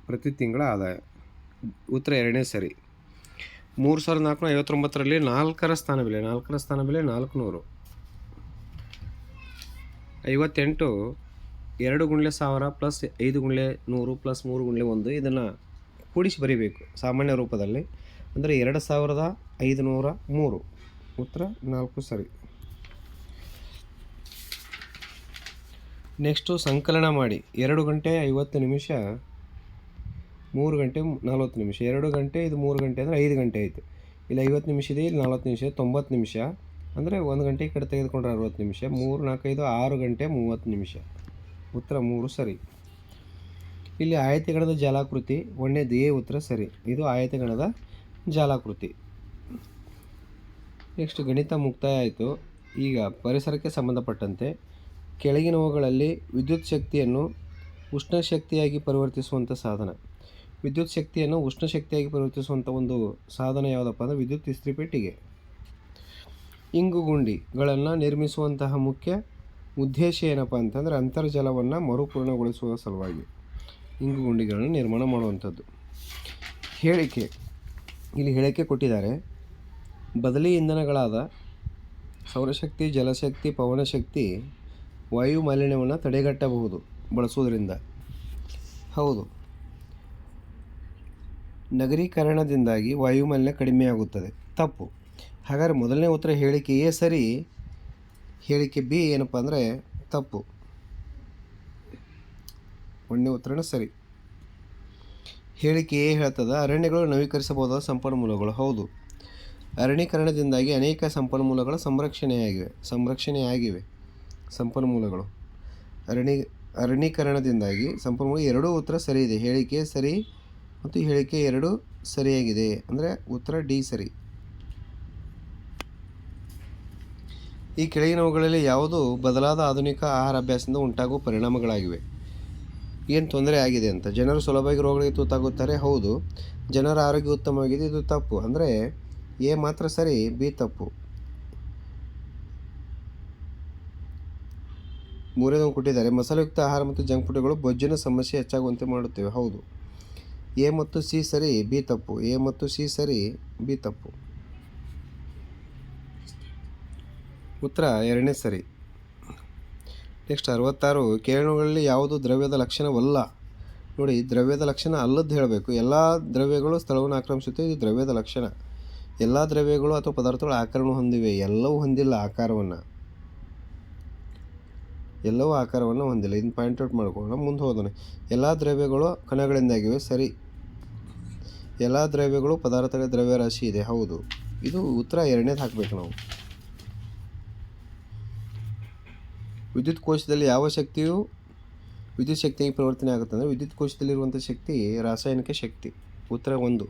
ಪ್ರತಿ ತಿಂಗಳ ಆದಾಯ. ಉತ್ತರ 2ನೇ ಸರಿ. 3,459ರಲ್ಲಿ 4ರ ಸ್ಥಾನ ಬೆಲೆ 400. 58 2 ಗುಣಿಲೆ 1000 ಪ್ಲಸ್ 5 ಗುಣಿಲೆ 100 ಪ್ಲಸ್ 3 ಗುಣಿಲೆ 1. ಇದನ್ನು ಕೂಡಿಸಿ ಬರೀಬೇಕು ಸಾಮಾನ್ಯ ರೂಪದಲ್ಲಿ. ಅಂದರೆ 2,503. ಉತ್ತರ 4 ಸರಿ. ನೆಕ್ಸ್ಟು ಸಂಕಲನ ಮಾಡಿ. 2 ಗಂಟೆ 50 ನಿಮಿಷ, 3 ಗಂಟೆ 40 ನಿಮಿಷ. 2 ಗಂಟೆ, ಇದು 3 ಗಂಟೆ ಅಂದರೆ 5 ಗಂಟೆ ಆಯಿತು. ಇಲ್ಲಿ 50 ನಿಮಿಷ ಇದೆ, ಇಲ್ಲಿ 40 ನಿಮಿಷ, 90 ನಿಮಿಷ. ಅಂದರೆ 1 ಗಂಟೆ ಈ ಕಡೆ ತೆಗೆದುಕೊಂಡ್ರೆ 60 ನಿಮಿಷ. 3 4 5 6 ಗಂಟೆ 30 ನಿಮಿಷ. ಉತ್ತರ 3 ಸರಿ. ಇಲ್ಲಿ ಆಯತಗಣದ ಜಾಲಾಕೃತಿ. ಒಂದನೇದು ಎ ಉತ್ತರ ಸರಿ. ಇದು ಆಯತಗಣದ ಜಾಲಾಕೃತಿ. ನೆಕ್ಸ್ಟ್ ಗಣಿತ ಮುಕ್ತಾಯ ಆಯಿತು. ಈಗ ಪರಿಸರಕ್ಕೆ ಸಂಬಂಧಪಟ್ಟಂತೆ ಕೆಳಗಿನವುಗಳಲ್ಲಿ ವಿದ್ಯುತ್ ಶಕ್ತಿಯನ್ನು ಉಷ್ಣ ಶಕ್ತಿಯಾಗಿ ಪರಿವರ್ತಿಸುವಂಥ ಸಾಧನ. ವಿದ್ಯುತ್ ಶಕ್ತಿಯನ್ನು ಉಷ್ಣ ಶಕ್ತಿಯಾಗಿ ಪರಿವರ್ತಿಸುವಂಥ ಒಂದು ಸಾಧನ ಯಾವುದಪ್ಪ ಅಂದರೆ ವಿದ್ಯುತ್ ಇಸ್ತ್ರಿಪೆಟ್ಟಿಗೆ. ಇಂಗುಗುಂಡಿಗಳನ್ನು ನಿರ್ಮಿಸುವಂತಹ ಮುಖ್ಯ ಉದ್ದೇಶ ಏನಪ್ಪ ಅಂತಂದರೆ ಅಂತರ್ಜಲವನ್ನು ಮರುಪೂರ್ಣಗೊಳಿಸುವ ಸಲುವಾಗಿ ಇಂಗುಗುಂಡಿಗಳನ್ನು ನಿರ್ಮಾಣ ಮಾಡುವಂಥದ್ದು. ಹೇಳಿಕೆ, ಇಲ್ಲಿ ಹೇಳಿಕೆ ಕೊಟ್ಟಿದ್ದಾರೆ. ಬದಲಿ ಇಂಧನಗಳಾದ ಸೌರಶಕ್ತಿ, ಜಲಶಕ್ತಿ, ಪವನಶಕ್ತಿ ವಾಯು ಮಾಲಿನ್ಯವನ್ನು ತಡೆಗಟ್ಟಬಹುದು ಬಳಸುವುದರಿಂದ. ಹೌದು, ನಗರೀಕರಣದಿಂದಾಗಿ ವಾಯುಮಾಲಿನ್ಯ ಕಡಿಮೆಯಾಗುತ್ತದೆ. ತಪ್ಪು. ಹಾಗಾದರೆ ಮೊದಲನೇ ಉತ್ತರ ಹೇಳಿಕೆ ಎ ಸರಿ, ಹೇಳಿಕೆ ಬಿ ಏನಪ್ಪ ಅಂದರೆ ತಪ್ಪು. ಒಂದನೇ ಉತ್ತರನ ಸರಿ. ಹೇಳಿಕೆ ಎ ಹೇಳ್ತದ ಅರಣ್ಯಗಳು ನವೀಕರಿಸಬಹುದಾದ ಸಂಪನ್ಮೂಲಗಳು. ಹೌದು, ಅರಣ್ಯೀಕರಣದಿಂದಾಗಿ ಅನೇಕ ಸಂಪನ್ಮೂಲಗಳು ಸಂರಕ್ಷಣೆಯಾಗಿವೆ. ಸಂಪನ್ಮೂಲಗಳು ಅರಣ್ಯೀಕರಣದಿಂದಾಗಿ ಸಂಪನ್ಮೂಲ. ಎರಡೂ ಉತ್ತರ ಸರಿ ಇದೆ. ಹೇಳಿಕೆ ಸರಿ, ಮತ್ತು ಈ ಹೇಳಿಕೆ 2 ಸರಿಯಾಗಿದೆ, ಅಂದರೆ ಉತ್ತರ ಡಿ ಸರಿ. ಈ ಕೆಳಗಿನವುಗಳಲ್ಲಿ ಯಾವುದು ಬದಲಾದ ಆಧುನಿಕ ಆಹಾರ ಅಭ್ಯಾಸದಿಂದ ಉಂಟಾಗುವ ಪರಿಣಾಮಗಳಾಗಿವೆ? ಏನು ತೊಂದರೆ ಆಗಿದೆ ಅಂತ. ಜನರು ಸುಲಭವಾಗಿ ರೋಗಗಳಿಗೆ ತುತ್ತಾಗುತ್ತಾರೆ. ಹೌದು. ಜನರ ಆರೋಗ್ಯ ಉತ್ತಮವಾಗಿದೆ. ಇದು ತಪ್ಪು. ಅಂದರೆ ಎ ಮಾತ್ರ ಸರಿ, ಬಿ ತಪ್ಪು. ಮೂರನೇದನ್ನು ಕೊಟ್ಟಿದ್ದಾರೆ. ಮಸಾಲೆಯುಕ್ತ ಆಹಾರ ಮತ್ತು ಜಂಕ್ ಫುಡ್ಗಳು ಬೊಜ್ಜಿನ ಸಮಸ್ಯೆ ಹೆಚ್ಚಾಗುವಂತೆ ಮಾಡುತ್ತವೆ. ಹೌದು. ಎ ಮತ್ತು ಸಿ ಸರಿ, ಬಿ ತಪ್ಪು. ಎ ಮತ್ತು ಸಿ ಸರಿ, ಬಿ ತಪ್ಪು. ಉತ್ತರ 2ನೇ ಸರಿ. ನೆಕ್ಸ್ಟ್ 66. ಕೆಳಗಿನವುಗಳಲ್ಲಿ ಯಾವುದು ದ್ರವ್ಯದ ಲಕ್ಷಣವಲ್ಲ? ನೋಡಿ, ದ್ರವ್ಯದ ಲಕ್ಷಣ ಅಲ್ಲದ್ದು ಹೇಳಬೇಕು. ಎಲ್ಲ ದ್ರವ್ಯಗಳು ಸ್ಥಳವನ್ನು ಆಕ್ರಮಿಸುತ್ತವೆ. ಇದು ದ್ರವ್ಯದ ಲಕ್ಷಣ. ಎಲ್ಲ ದ್ರವ್ಯಗಳು ಅಥವಾ ಪದಾರ್ಥಗಳು ಆಕಾರವನ್ನು ಹೊಂದಿವೆ. ಎಲ್ಲವೂ ಹೊಂದಿಲ್ಲ ಆಕಾರವನ್ನು. ಎಲ್ಲವೂ ಆಕಾರವನ್ನು ಹೊಂದಿಲ್ಲ. ಇದನ್ನು ಪಾಯಿಂಟ್ ಔಟ್ ಮಾಡ್ಕೊಳ್ಳೋಣ. ಮುಂದೆ ಹೋದೋಣ. ಎಲ್ಲ ದ್ರವ್ಯಗಳು ಕಣಗಳಿಂದಾಗಿವೆ. ಸರಿ. ಎಲ್ಲ ದ್ರವ್ಯಗಳು ಪದಾರ್ಥಗಳ ದ್ರವ್ಯರಾಶಿ ಇದೆ. ಹೌದು. ಇದು ಉತ್ತರ 2ನೇದು ಹಾಕಬೇಕು ನಾವು. ವಿದ್ಯುತ್ ಕೋಶದಲ್ಲಿ ಯಾವ ಶಕ್ತಿಯು ವಿದ್ಯುತ್ ಶಕ್ತಿಯಾಗಿ ಪರಿವರ್ತನೆ ಆಗುತ್ತೆ ಅಂದರೆ ವಿದ್ಯುತ್ ಕೋಶದಲ್ಲಿರುವಂಥ ಶಕ್ತಿ ರಾಸಾಯನಿಕ ಶಕ್ತಿ. ಉತ್ತರ 1.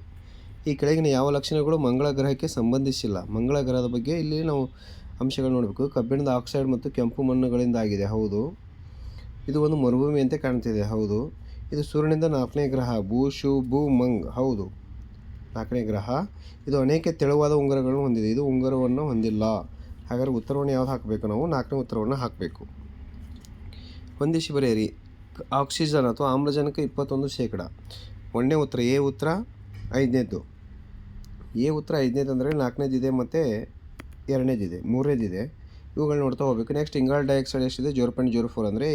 ಈ ಕೆಳಗಿನ ಯಾವ ಲಕ್ಷಣಗಳು ಮಂಗಳ ಗ್ರಹಕ್ಕೆ ಸಂಬಂಧಿಸಿಲ್ಲ? ಮಂಗಳ ಗ್ರಹದ ಬಗ್ಗೆ ಇಲ್ಲಿ ನಾವು ಅಂಶಗಳು ನೋಡಬೇಕು. ಕಬ್ಬಿಣದ ಆಕ್ಸೈಡ್ ಮತ್ತು ಕೆಂಪು ಮಣ್ಣುಗಳಿಂದ ಆಗಿದೆ. ಹೌದು. ಇದು ಒಂದು ಮರುಭೂಮಿಯಂತೆ ಕಾಣ್ತಿದೆ. ಹೌದು. ಇದು ಸೂರ್ಯನಿಂದ 4ನೇ ಗ್ರಹ. ಭೂ ಮಂಗ್. ಹೌದು. 4ನೇ ಗ್ರಹ. ಇದು ಅನೇಕ ತೆಳುವಾದ ಉಂಗುರಗಳನ್ನು ಹೊಂದಿದೆ. ಇದು ಉಂಗುರವನ್ನು ಹೊಂದಿಲ್ಲ. ಹಾಗಾದರೆ ಉತ್ತರವನ್ನು ಯಾವ್ದು ಹಾಕಬೇಕು? ನಾವು 4ನೇ ಉತ್ತರವನ್ನು ಹಾಕಬೇಕು. ಹೊಂದಿಸಿ ಬರೆಯಿರಿ. ಆಕ್ಸಿಜನ್ ಅಥವಾ ಆಮ್ಲಜನಕ 21%. 1ನೇ ಉತ್ತರ. ಎ ಉತ್ತರ 5ನೇದು. ಎ ಉತ್ತರ 5ನೇದು ಅಂದರೆ 4ನೇದಿದೆ ಮತ್ತು 2ನೇದಿದೆ, 3ನೇದಿದೆ. ಇವುಗಳು ನೋಡ್ತಾ ಹೋಗಬೇಕು. ನೆಕ್ಸ್ಟ್ ಇಂಗಾಲ ಡೈಆಕ್ಸೈಡ್ ಎಷ್ಟಿದೆ? 0.04. ಅಂದರೆ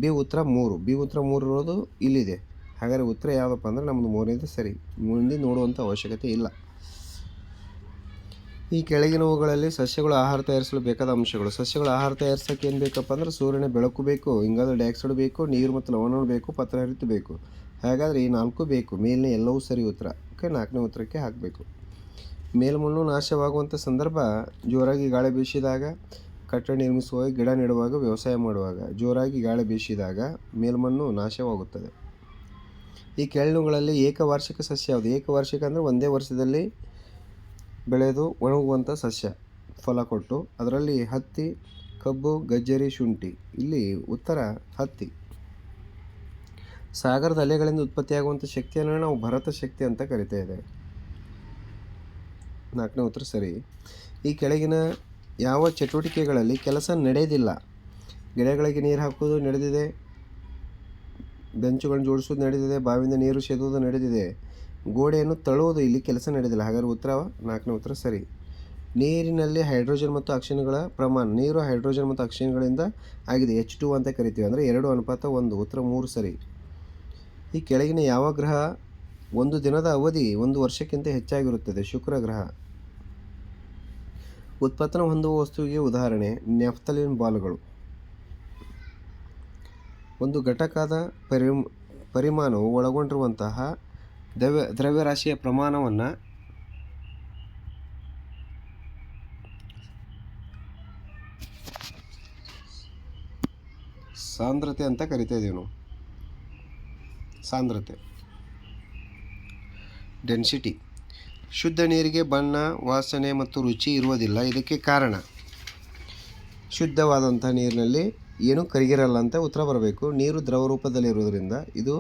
ಬಿ ಉತ್ತರ 3. ಬಿ ಉತ್ತರ 3 ಇರೋದು ಇಲ್ಲಿದೆ. ಹಾಗಾದರೆ ಉತ್ತರ ಯಾವುದಪ್ಪ ಅಂದರೆ ನಮ್ಮದು 3ನೇದು ಸರಿ. ಮುಂದೆ ನೋಡುವಂಥ ಅವಶ್ಯಕತೆ ಇಲ್ಲ. ಈ ಕೆಳಗಿನವುಗಳಲ್ಲಿ ಸಸ್ಯಗಳು ಆಹಾರ ತಯಾರಿಸಲು ಬೇಕಾದ ಅಂಶಗಳು. ಸಸ್ಯಗಳು ಆಹಾರ ತಯಾರಿಸೋಕೆ ಏನು ಬೇಕಪ್ಪ ಅಂದರೆ ಸೂರ್ಯನ ಬೆಳಕು ಬೇಕು, ಇಂಗಾಲ ಡೈಆಕ್ಸೈಡ್ ಬೇಕು, ನೀರು ಮತ್ತು ಲವಣಗಳು ಬೇಕು, ಪತ್ರ ಹರಿತು ಬೇಕು. ಹಾಗಾದರೆ ಈ 4 ಬೇಕು. ಮೇಲಿನ ಎಲ್ಲವೂ ಸರಿ ಉತ್ತರ. ಓಕೆ, 4ನೇ ಉತ್ತರಕ್ಕೆ ಹಾಕಬೇಕು. ಮೇಲ್ಮಣ್ಣು ನಾಶವಾಗುವಂಥ ಸಂದರ್ಭ ಜೋರಾಗಿ ಗಾಳಿ ಬೀಸಿದಾಗ, ಕಟ್ಟಡ ನಿರ್ಮಿಸುವಾಗ, ಗಿಡ ನೆಡುವಾಗ, ವ್ಯವಸಾಯ ಮಾಡುವಾಗ. ಜೋರಾಗಿ ಗಾಳಿ ಬೀಸಿದಾಗ ಮೇಲ್ಮಣ್ಣು ನಾಶವಾಗುತ್ತದೆ. ಈ ಕೆಳಗಿನವುಗಳಲ್ಲಿ ಏಕವಾರ್ಷಿಕ ಸಸ್ಯ ಯಾವುದು? ಏಕವಾರ್ಷಿಕ ಅಂದರೆ ಒಂದೇ ವರ್ಷದಲ್ಲಿ ಬೆಳೆದು ಒಣಗುವಂಥ ಸಸ್ಯ, ಫಲ ಕೊಟ್ಟು. ಅದರಲ್ಲಿ ಹತ್ತಿ, ಕಬ್ಬು, ಗಜ್ಜರಿ, ಶುಂಠಿ. ಇಲ್ಲಿ ಉತ್ತರ ಹತ್ತಿ. ಸಾಗರದ ಅಲೆಗಳಿಂದ ಉತ್ಪತ್ತಿಯಾಗುವಂಥ ಶಕ್ತಿಯನ್ನು ನಾವು ಭರತ ಶಕ್ತಿ ಅಂತ ಕರಿತಾ ಇದ್ದೇವೆ. 4ನೇ ಉತ್ತರ ಸರಿ. ಈ ಕೆಳಗಿನ ಯಾವ ಚಟುವಟಿಕೆಗಳಲ್ಲಿ ಕೆಲಸ ನಡೆಯೋದಿಲ್ಲ? ಗಿಡಗಳಿಗೆ ನೀರು ಹಾಕೋದು ನಡೆದಿದೆ, ಬೆಂಚುಗಳನ್ನು ಜೋಡಿಸೋದು ನಡೆದಿದೆ, ಬಾವಿಯಿಂದ ನೀರು ಸೇದುವುದು ನಡೆದಿದೆ, ಗೋಡೆಯನ್ನು ತಳ್ಳುವುದು ಇಲ್ಲಿ ಕೆಲಸ ನಡೆದಿಲ್ಲ. ಹಾಗಾದರೆ ಉತ್ತರ 4ನೇ ಉತ್ತರ ಸರಿ. ನೀರಿನಲ್ಲಿ ಹೈಡ್ರೋಜನ್ ಮತ್ತು ಆಕ್ಸಿಜನ್ಗಳ ಪ್ರಮಾಣ. ನೀರು ಹೈಡ್ರೋಜನ್ ಮತ್ತು ಆಕ್ಸಿಜನ್ಗಳಿಂದ ಆಗಿದೆ. H2 ಅಂತ ಕರಿತೀವಿ. ಅಂದರೆ 2:1. ಉತ್ತರ 3 ಸರಿ. ಈ ಕೆಳಗಿನ ಯಾವ ಗ್ರಹ ಒಂದು ದಿನದ ಅವಧಿ 1 ವರ್ಷಕ್ಕಿಂತ ಹೆಚ್ಚಾಗಿರುತ್ತದೆ? ಶುಕ್ರ ಗ್ರಹ. ಉತ್ಪತ್ತನ ಹೊಂದುವ ವಸ್ತುವಿಗೆ ಉದಾಹರಣೆ ನ್ಯಾಫ್ಥಲಿನ್ ಬಾಲ್ಗಳು. ಒಂದು ಘಟಕದ ಪರಿಮಾಣವು ಒಳಗೊಂಡಿರುವಂತಹ ದ್ರವ್ಯರಾಶಿಯ ಪ್ರಮಾಣವನ್ನು ಸಾಂದ್ರತೆ ಅಂತ ಕರಿತಾ ಇದ್ದೀವಿ ನಾವು. ಸಾಂದ್ರತೆ, ಡೆನ್ಸಿಟಿ. ಶುದ್ಧ ನೀರಿಗೆ ಬಣ್ಣ, ವಾಸನೆ ಮತ್ತು ರುಚಿ ಇರುವುದಿಲ್ಲ. ಇದಕ್ಕೆ ಕಾರಣ ಶುದ್ಧವಾದಂಥ ನೀರಿನಲ್ಲಿ ಏನೂ ಕರಗಿರಲ್ಲ ಅಂತ ಉತ್ತರ ಬರಬೇಕು. ನೀರು ದ್ರವ ರೂಪದಲ್ಲಿರುವುದರಿಂದ ಇದು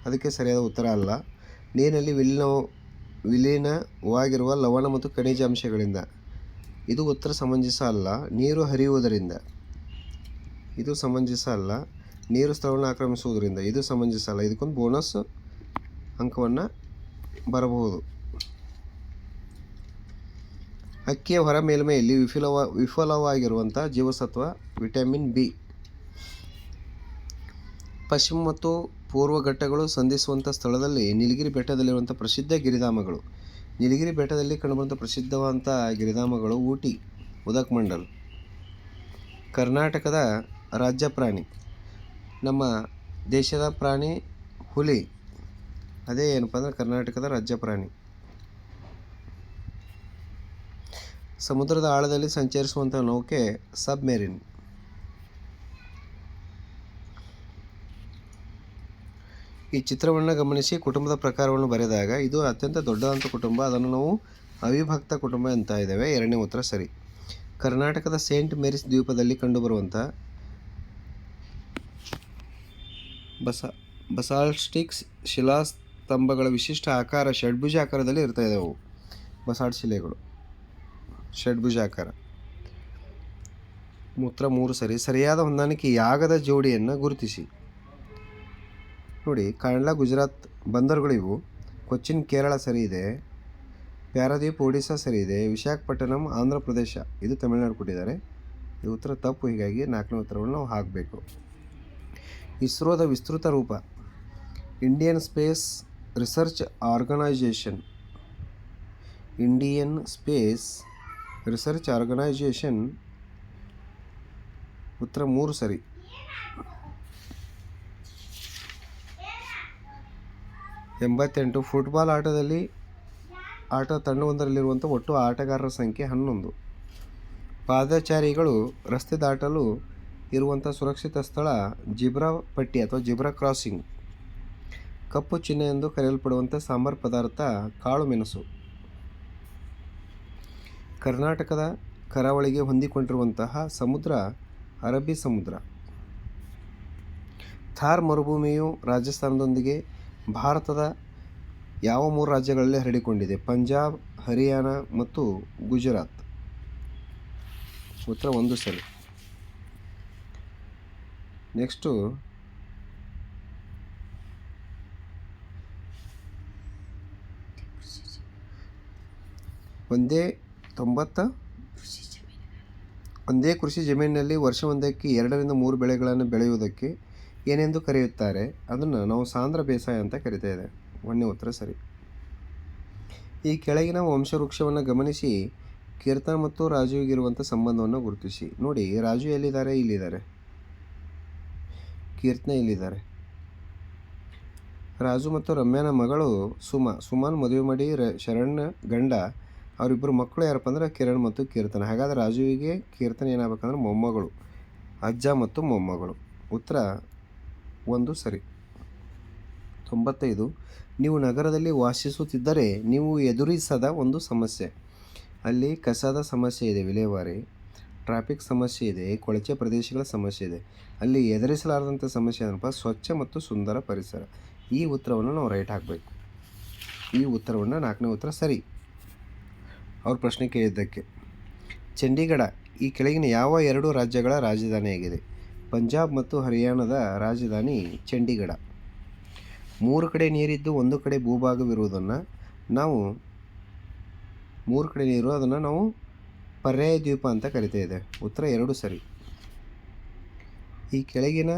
ಅದಕ್ಕೆ ಸರಿಯಾದ ಉತ್ತರ ಅಲ್ಲ. ನೀರಿನಲ್ಲಿ ವಿಲೀನವಾಗಿರುವ ಲವಣ ಮತ್ತು ಖನಿಜ ಅಂಶಗಳಿಂದ ಇದು ಉತ್ತರ ಸಮಂಜಸ ಅಲ್ಲ. ನೀರು ಹರಿಯುವುದರಿಂದ ಇದು ಸಮಂಜಸ ಅಲ್ಲ. ನೀರು ಸ್ಥಳವನ್ನು ಆಕ್ರಮಿಸುವುದರಿಂದ ಇದು ಸಮಂಜಸ ಅಲ್ಲ. ಇದಕ್ಕೊಂದು ಬೋನಸ್ ಅಂಕವನ್ನು ಬರಬಹುದು. ಅಕ್ಕಿಯ ಹೊರ ಮೇಲ್ಮೈಯಲ್ಲಿ ವಿಫಲವಾಗಿರುವಂಥ ಜೀವಸತ್ವ ವಿಟಮಿನ್ ಬಿ. ಪಶ್ಚಿಮ ಮತ್ತು ಪೂರ್ವ ಘಟ್ಟಗಳು ಸಂಧಿಸುವಂಥ ಸ್ಥಳದಲ್ಲಿ ನೀಲಗಿರಿ ಬೆಟ್ಟದಲ್ಲಿರುವಂಥ ಪ್ರಸಿದ್ಧ ಗಿರಿಧಾಮಗಳು. ನೀಲಗಿರಿ ಬೆಟ್ಟದಲ್ಲಿ ಕಂಡುಬರುವಂಥ ಪ್ರಸಿದ್ಧವಾದಂಥ ಗಿರಿಧಾಮಗಳು ಊಟಿ, ಉದಕಮಂಡಲ್. ಕರ್ನಾಟಕದ ರಾಜ್ಯ ಪ್ರಾಣಿ. ನಮ್ಮ ದೇಶದ ಪ್ರಾಣಿ ಹುಲಿ. ಅದೇ ಏನಪ್ಪ ಅಂದರೆ ಕರ್ನಾಟಕದ ರಾಜ್ಯ ಪ್ರಾಣಿ. ಸಮುದ್ರದ ಆಳದಲ್ಲಿ ಸಂಚರಿಸುವಂಥ ನೌಕೆ ಸಬ್ಮೆರಿನ್. ಈ ಚಿತ್ರವನ್ನು ಗಮನಿಸಿ ಕುಟುಂಬದ ಪ್ರಕಾರವನ್ನು ಬರೆದಾಗ ಇದು ಅತ್ಯಂತ ದೊಡ್ಡದಂಥ ಕುಟುಂಬ, ಅದನ್ನು ನಾವು ಅವಿಭಕ್ತ ಕುಟುಂಬ ಅಂತ ಇದ್ದೇವೆ. ಎರಡನೇ ಉತ್ತರ ಸರಿ. ಕರ್ನಾಟಕದ ಸೇಂಟ್ ಮೇರಿಸ್ ದ್ವೀಪದಲ್ಲಿ ಕಂಡುಬರುವಂಥ ಬಸಾಲ್ಟಿಕ್ ಶಿಲಾಸ್ತಂಭಗಳ ವಿಶಿಷ್ಟ ಆಕಾರ ಷಡ್ಭುಜ ಆಕಾರದಲ್ಲಿ ಇರ್ತಾ ಇದ್ದಾವೆ. ಅವು ಬಸಾಲ್ಟ್ ಶಿಲೆಗಳು ಷಡ್ಭುಜಾಕಾರ. ಉತ್ತರ 3 ಸರಿ. ಸರಿಯಾದ ಹೊಂದಾಣಿಕೆ ಯಾಗದ ಜೋಡಿಯನ್ನು ಗುರುತಿಸಿ. ನೋಡಿ, ಕಾಂಡ್ಲಾ ಗುಜರಾತ್ ಬಂದರುಗಳಿವು. ಕೊಚ್ಚಿನ್ ಕೇರಳ ಸರಿ ಇದೆ. ಪ್ಯಾರಾದೀಪ್ ಒಡಿಸ್ಸಾ ಸರಿ ಇದೆ. ವಿಶಾಖಪಟ್ಟಣಂ ಆಂಧ್ರ ಪ್ರದೇಶ, ಇದು ತಮಿಳುನಾಡು ಕೊಟ್ಟಿದ್ದಾರೆ. ಇದು ಉತ್ತರ ತಪ್ಪು. ಹೀಗಾಗಿ 4ನೇ ಉತ್ತರವನ್ನು ನಾವು ಹಾಕಬೇಕು. ಇಸ್ರೋದ ವಿಸ್ತೃತ ರೂಪ Indian space research organisation. Indian space research organisation. ಉತ್ತರ 3 ಸರಿ. 88. ಫುಟ್ಬಾಲ್ ಆಟ ತಂಡವೊಂದರಲ್ಲಿರುವಂಥ ಒಟ್ಟು ಆಟಗಾರರ ಸಂಖ್ಯೆ 11. ಪಾದಚಾರಿಗಳು ರಸ್ತೆ ದಾಟಲು ಇರುವಂಥ ಸುರಕ್ಷಿತ ಸ್ಥಳ ಜಿಬ್ರಾ ಪಟ್ಟಿ ಅಥವಾ ಜಿಬ್ರಾ ಕ್ರಾಸಿಂಗ್. ಕಪ್ಪು ಚಿಹ್ನೆ ಎಂದು ಕರೆಯಲ್ಪಡುವಂಥ ಸಾಂಬಾರ್ ಪದಾರ್ಥ ಕಾಳು ಮೆಣಸು. ಕರ್ನಾಟಕದ ಕರಾವಳಿಗೆ ಹೊಂದಿಕೊಂಡಿರುವಂತಹ ಸಮುದ್ರ ಅರಬ್ಬಿ ಸಮುದ್ರ. ಥಾರ್ ಮರುಭೂಮಿಯು ರಾಜಸ್ಥಾನದೊಂದಿಗೆ ಭಾರತದ ಯಾವ 3 ರಾಜ್ಯಗಳಲ್ಲಿ ಹರಡಿಕೊಂಡಿದೆ? ಪಂಜಾಬ್, ಹರಿಯಾಣ ಮತ್ತು ಗುಜರಾತ್. ಉತ್ತರ 1 ಸರಿ. ನೆಕ್ಸ್ಟು ಒಂದೇ ಕೃಷಿ ಜಮೀನಿನಲ್ಲಿ ವರ್ಷವೊಂದಕ್ಕೆ 2ರಿಂದ 3 ಬೆಳೆಗಳನ್ನು ಬೆಳೆಯುವುದಕ್ಕೆ ಏನೆಂದು ಕರೆಯುತ್ತಾರೆ? ಅದನ್ನು ನಾವು ಸಾಂದ್ರ ಬೇಸಾಯ ಅಂತ ಕರಿತೇವೆ. 1ನೇ ಉತ್ತರ ಸರಿ. ಈ ಕೆಳಗಿನ ವಂಶವೃಕ್ಷವನ್ನು ಗಮನಿಸಿ ಕೀರ್ತನ ಮತ್ತು ರಾಜುವಿಗಿರುವಂಥ ಸಂಬಂಧವನ್ನು ಗುರುತಿಸಿ. ನೋಡಿ, ರಾಜು ಎಲ್ಲಿದ್ದಾರೆ? ಇಲ್ಲಿದ್ದಾರೆ. ಕೀರ್ತನೆ ಇಲ್ಲಿದ್ದಾರೆ. ರಾಜು ಮತ್ತು ರಮ್ಯಾನ ಮಗಳು ಸುಮಾನ್ ಮದುವೆ ಮಾಡಿ ಶರಣ್ಯ ಗಂಡ. ಅವರಿಬ್ಬರು ಮಕ್ಕಳು ಯಾರಪ್ಪ ಅಂದ್ರೆ ಕಿರಣ್ ಮತ್ತು ಕೀರ್ತನ. ಹಾಗಾದರೆ ರಾಜುವಿಗೆ ಕೀರ್ತನೆ ಏನಾಗಬೇಕಂದ್ರೆ ಮೊಮ್ಮಗಳು, ಅಜ್ಜ ಮತ್ತು ಮೊಮ್ಮಗಳು. ಉತ್ತರ 1 ಸರಿ. 95. ನೀವು ನಗರದಲ್ಲಿ ವಾಸಿಸುತ್ತಿದ್ದರೆ ನೀವು ಎದುರಿಸದ ಒಂದು ಸಮಸ್ಯೆ. ಅಲ್ಲಿ ಕಸದ ಸಮಸ್ಯೆ ಇದೆ, ವಿಲೇವಾರಿ. ಟ್ರಾಫಿಕ್ ಸಮಸ್ಯೆ ಇದೆ, ಕೊಳಚೆ ಪ್ರದೇಶಗಳ ಸಮಸ್ಯೆ ಇದೆ. ಅಲ್ಲಿ ಎದುರಿಸಲಾರದಂಥ ಸಮಸ್ಯೆ ಏನಪ್ಪ? ಸ್ವಚ್ಛ ಮತ್ತು ಸುಂದರ ಪರಿಸರ. ಈ ಉತ್ತರವನ್ನು ನಾವು ರೈಟ್ ಹಾಕಬೇಕು. ಈ ಉತ್ತರವನ್ನು 4ನೇ ಉತ್ತರ ಸರಿ. ಅವ್ರ ಪ್ರಶ್ನೆ ಕೇಳಿದ್ದಕ್ಕೆ. ಚಂಡೀಗಢ ಈ ಕೆಳಗಿನ ಯಾವ 2 ರಾಜ್ಯಗಳ ರಾಜಧಾನಿಯಾಗಿದೆ? ಪಂಜಾಬ್ ಮತ್ತು ಹರಿಯಾಣದ ರಾಜಧಾನಿ ಚಂಡೀಗಢ. 3 ಕಡೆ ನೀರಿದ್ದು 1 ಕಡೆ ಭೂಭಾಗವಿರುವುದನ್ನು ನಾವು 3 ಕಡೆ ನೀರು ಅದನ್ನು ನಾವು ಪರ್ಯಾಯ ದ್ವೀಪ ಅಂತ ಕರಿತಾಯಿದೆ. ಉತ್ತರ 2 ಸರಿ. ಈ ಕೆಳಗಿನ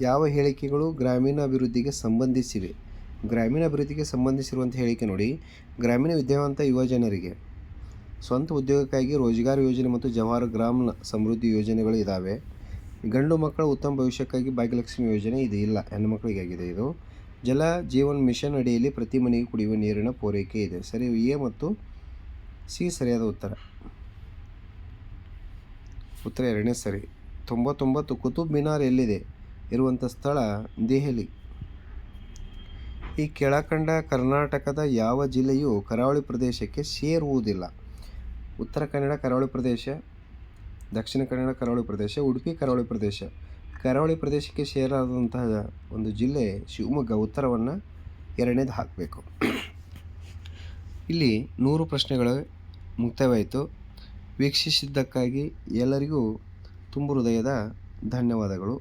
ಯಾವ ಹೇಳಿಕೆಗಳು ಗ್ರಾಮೀಣ ಅಭಿವೃದ್ಧಿಗೆ ಸಂಬಂಧಿಸಿವೆ? ಗ್ರಾಮೀಣ ಅಭಿವೃದ್ಧಿಗೆ ಸಂಬಂಧಿಸಿರುವಂಥ ಹೇಳಿಕೆ ನೋಡಿ. ಗ್ರಾಮೀಣ ವಿದ್ಯಾವಂತ ಯುವಜನರಿಗೆ ಸ್ವಂತ ಉದ್ಯೋಗಕ್ಕಾಗಿ ರೋಜ್ಗಾರ್ ಯೋಜನೆ ಮತ್ತು ಜವಾಹರ್ ಗ್ರಾಮ ಸಮೃದ್ಧಿ ಯೋಜನೆಗಳು ಇದ್ದಾವೆ. ಗಂಡು ಮಕ್ಕಳ ಉತ್ತಮ ಭವಿಷ್ಯಕ್ಕಾಗಿ ಭಾಗ್ಯಲಕ್ಷ್ಮಿ ಯೋಜನೆ ಇದು ಇಲ್ಲ, ಹೆಣ್ಣುಮಕ್ಕಳಿಗಾಗಿದೆ. ಇದು ಜಲ ಜೀವನ್ ಮಿಷನ್ ಅಡಿಯಲ್ಲಿ ಪ್ರತಿ ಮನೆಗೆ ಕುಡಿಯುವ ನೀರಿನ ಪೂರೈಕೆ ಇದೆ. ಸರಿ. ಎ ಮತ್ತು ಸಿ ಸರಿಯಾದ ಉತ್ತರ. ಉತ್ತರ 2ನೇ ಸರಿ. 99. ಕುತುಬ್ ಮಿನಾರ್ ಎಲ್ಲಿದೆ? ಇರುವಂಥ ಸ್ಥಳ ದೆಹಲಿ. ಈ ಕೆಳಕಂಡ ಕರ್ನಾಟಕದ ಯಾವ ಜಿಲ್ಲೆಯು ಕರಾವಳಿ ಪ್ರದೇಶಕ್ಕೆ ಸೇರುವುದಿಲ್ಲ? ಉತ್ತರ ಕನ್ನಡ ಕರಾವಳಿ ಪ್ರದೇಶ, ದಕ್ಷಿಣ ಕನ್ನಡ ಕರಾವಳಿ ಪ್ರದೇಶ, ಉಡುಪಿ ಕರಾವಳಿ ಪ್ರದೇಶ. ಕರಾವಳಿ ಪ್ರದೇಶಕ್ಕೆ ಸೇರಾದಂತಹ ಒಂದು ಜಿಲ್ಲೆ ಶಿವಮೊಗ್ಗ. ಉತ್ತರವನ್ನು 2ನೇದು ಹಾಕಬೇಕು. ಇಲ್ಲಿ 100 ಪ್ರಶ್ನೆಗಳು ಮುಕ್ತಾಯವಾಯಿತು. ವೀಕ್ಷಿಸಿದ್ದಕ್ಕಾಗಿ ಎಲ್ಲರಿಗೂ ತುಂಬ ಹೃದಯದ ಧನ್ಯವಾದಗಳು.